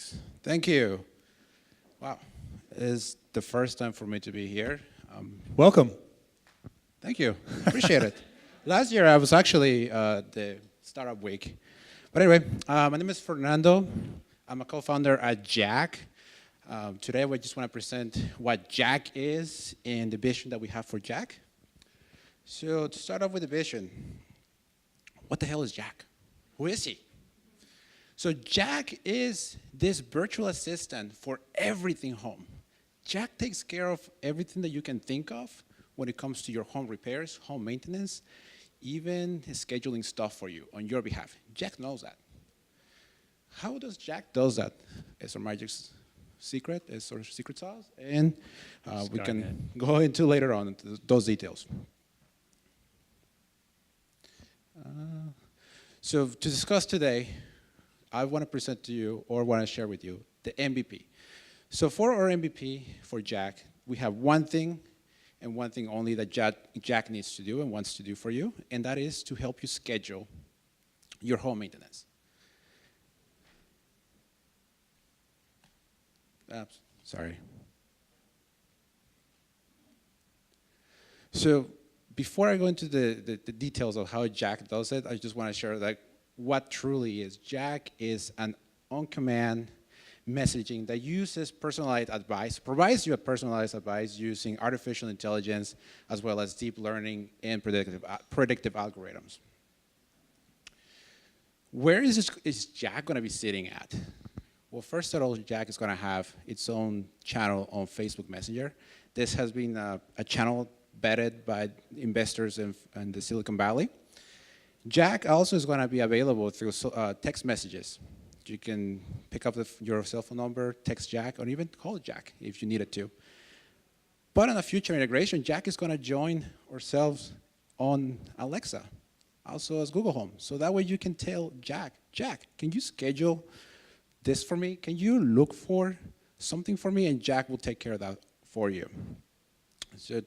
Thanks. Thank you. Wow. It's the first time for me to be here. Welcome. Thank you. Appreciate it. Last year, I was actually the Startup Week. But anyway, my name is Fernando. I'm a co-founder at Jack. Today, we just want to present what Jack is and the vision that we have for Jack. So to start off with the vision, what the hell is Jack? Who is he? So Jack is this virtual assistant for everything home. Jack takes care of everything that you can think of when it comes to your home repairs, home maintenance, even scheduling stuff for you on your behalf. Jack knows that. How does Jack does that? It's our magic secret, it's our secret sauce, and we can go into later on into those details. So to discuss today, I want to present to you, or want to share with you, the MVP. So for our MVP, for Jack, we have one thing, and one thing only that Jack needs to do and wants to do for you, and that is to help you schedule your home maintenance. Sorry. So before I go into the details of how Jack does it, I just want to share that what truly is. Jack is an on-command messaging that uses personalized advice, provides you a personalized advice using artificial intelligence as well as deep learning and predictive algorithms. Where is Jack going to be sitting at? Well, first of all, Jack is going to have its own channel on Facebook Messenger. This has been a channel vetted by investors in the Silicon Valley. Jack also is going to be available through text messages. You can pick up your cell phone number, text Jack, or even call Jack if you needed to. But in a future integration, Jack is going to join ourselves on Alexa, also as Google Home. So that way you can tell Jack, can you schedule this for me? Can you look for something for me? And Jack will take care of that for you. So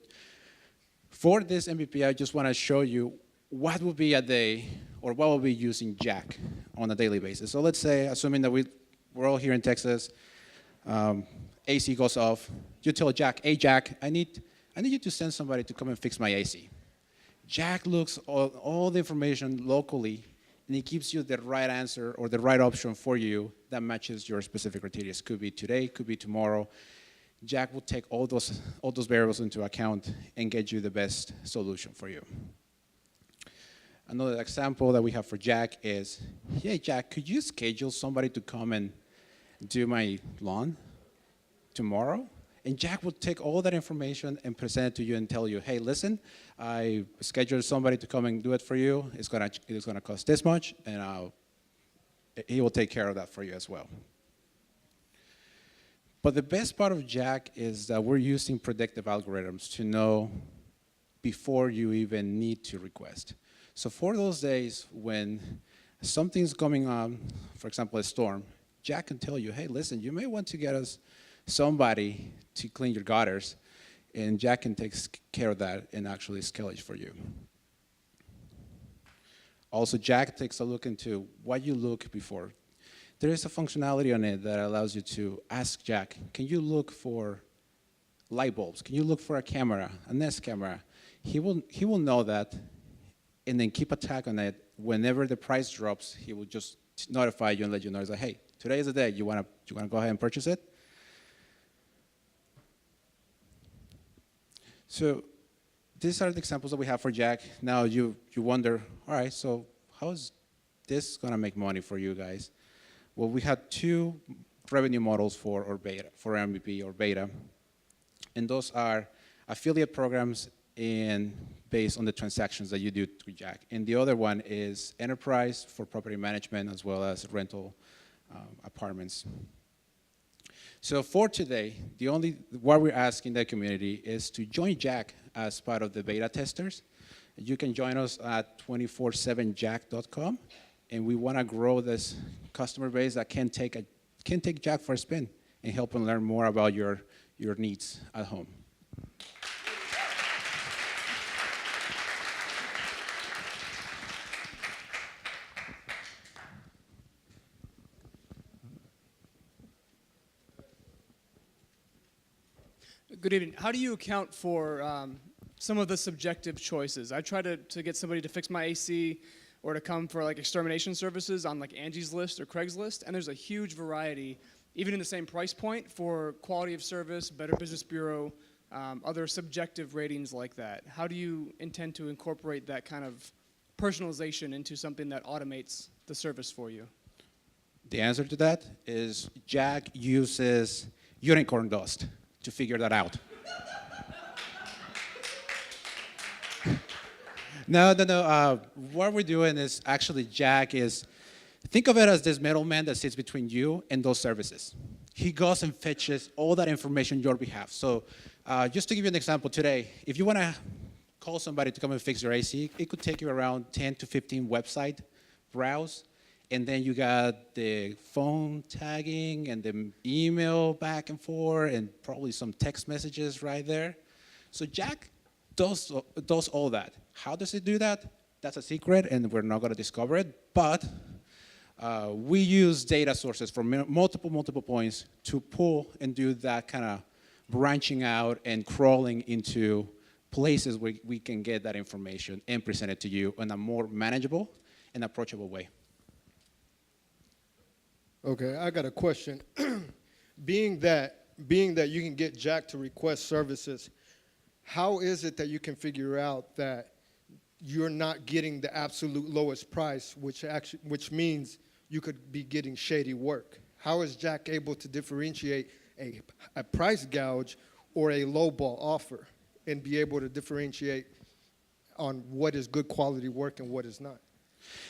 for this MVP, I just want to show you what would be a day, or what will be using Jack on a daily basis. So let's say, assuming that we're all here in Texas, AC goes off. You tell Jack, hey Jack, I need you to send somebody to come and fix my AC. Jack looks all the information locally, and he gives you the right answer or the right option for you that matches your specific criteria. Could be today, could be tomorrow. Jack will take all those variables into account and get you the best solution for you. Another example that we have for Jack is, hey Jack, could you schedule somebody to come and do my lawn tomorrow? And Jack will take all that information and present it to you and tell you, hey, listen, I scheduled somebody to come and do it for you. It's gonna cost this much, and he will take care of that for you as well. But the best part of Jack is that we're using predictive algorithms to know before you even need to request. So for those days when something's coming on, for example, a storm, Jack can tell you, hey, listen, you may want to get us somebody to clean your gutters, and Jack can take care of that and actually scale it for you. Also, Jack takes a look into what you look before. There is a functionality on it that allows you to ask Jack, can you look for light bulbs? Can you look for a camera, a Nest camera? He will know that, and then keep a tag on it. Whenever the price drops, he will just notify you and let you know, like, hey, today is the day, you wanna go ahead and purchase it? So these are the examples that we have for Jack. Now you wonder, all right, so how is this gonna make money for you guys? Well, we had two revenue models for MVP or beta, and those are affiliate programs and based on the transactions that you do through Jack. And the other one is enterprise for property management as well as rental apartments. So for today, what we're asking the community is to join Jack as part of the beta testers. You can join us at 247jack.com, and we want to grow this customer base that can take Jack for a spin and help them learn more about your needs at home. Good evening. How do you account for some of the subjective choices? I try to get somebody to fix my AC or to come for like extermination services on like Angie's List or Craigslist, and there's a huge variety, even in the same price point, for quality of service, Better Business Bureau, other subjective ratings like that. How do you intend to incorporate that kind of personalization into something that automates the service for you? The answer to that is Jack uses unicorn dust to figure that out. No. What we're doing is actually Jack is, think of it as this middleman that sits between you and those services. He goes and fetches all that information on your behalf. So just to give you an example today, if you want to call somebody to come and fix your AC, it could take you around 10 to 15 website browse. And then you got the phone tagging and the email back and forth and probably some text messages right there. So Jack does all that. How does it do that? That's a secret, and we're not going to discover it. But we use data sources from multiple points to pull and do that kind of branching out and crawling into places where we can get that information and present it to you in a more manageable and approachable way. Okay, I got a question. being that you can get Jack to request services, how is it that you can figure out that you're not getting the absolute lowest price, which means you could be getting shady work? How is Jack able to differentiate a price gouge or a lowball offer and be able to differentiate on what is good quality work and what is not?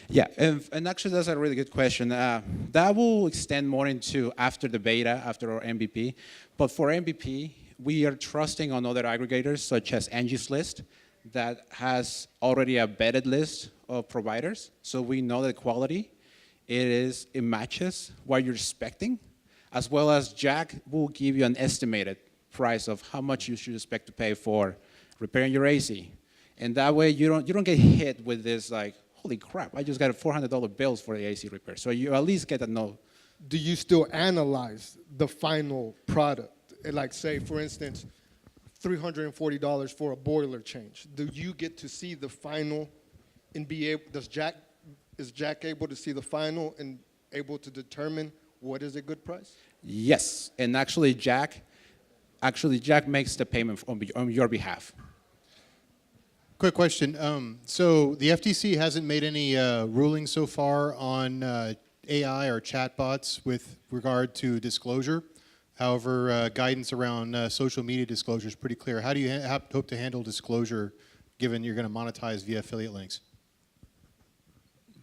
Yeah, and actually that's a really good question. That will extend more into after the beta, after our MVP. But for MVP, we are trusting on other aggregators such as Angie's List that has already a vetted list of providers. So we know the quality, it matches what you're expecting, as well as Jack will give you an estimated price of how much you should expect to pay for repairing your AC. And that way you don't get hit with this like, holy crap, I just got a $400 bills for the AC repair. So you at least get a know. Do you still analyze the final product? Like say, for instance, $340 for a boiler change. Do you get to see the final and be able, is Jack able to see the final and able to determine what is a good price? Yes, and actually Jack makes the payment on your behalf. Quick question. So the FTC hasn't made any rulings so far on AI or chatbots with regard to disclosure. However, guidance around social media disclosure is pretty clear. How do you hope to handle disclosure given you're going to monetize via affiliate links?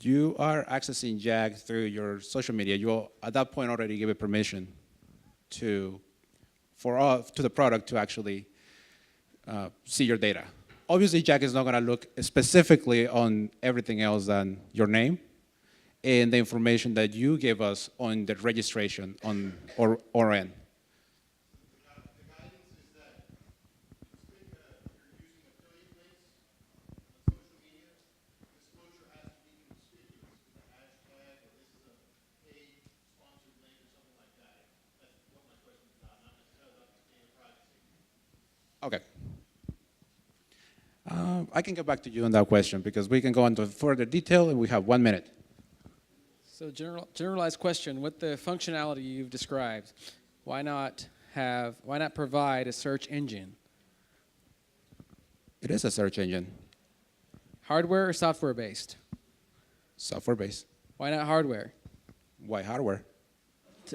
You are accessing Jack through your social media. You will, at that point, already give it permission to the product to actually see your data. Obviously, Jack is not going to look specifically on everything else than your name and the information that you give us on the registration on our end. The guidance is that you're using affiliate links on social media. Disclosure has to be conspicuous with a hashtag or this is a paid sponsored link or something like that. That's what my question is about, not necessarily about data privacy. Okay. I can get back to you on that question because we can go into further detail and we have 1 minute. So generalized question, with the functionality you've described, why not provide a search engine? It is a search engine. Hardware or software based? Software based. Why not hardware? Why hardware?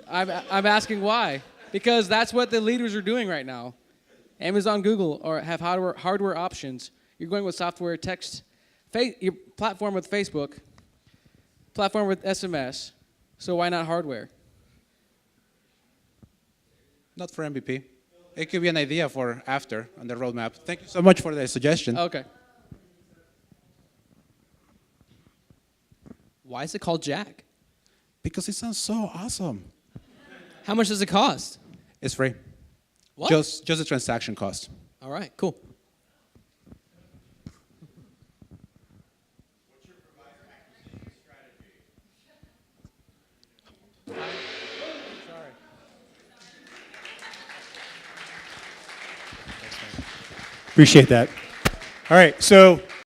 I'm asking why. Because that's what the leaders are doing right now. Amazon, Google, or have hardware options. You're going with software, text, your platform with Facebook, platform with SMS. So why not hardware? Not for MVP. It could be an idea for after on the roadmap. Thank you so much for the suggestion. Okay. Why is it called Jack? Because it sounds so awesome. How much does it cost? It's free. What? Just the transaction cost. All right, cool. What's your provider acquisition strategy? Sorry. Appreciate that. All right, so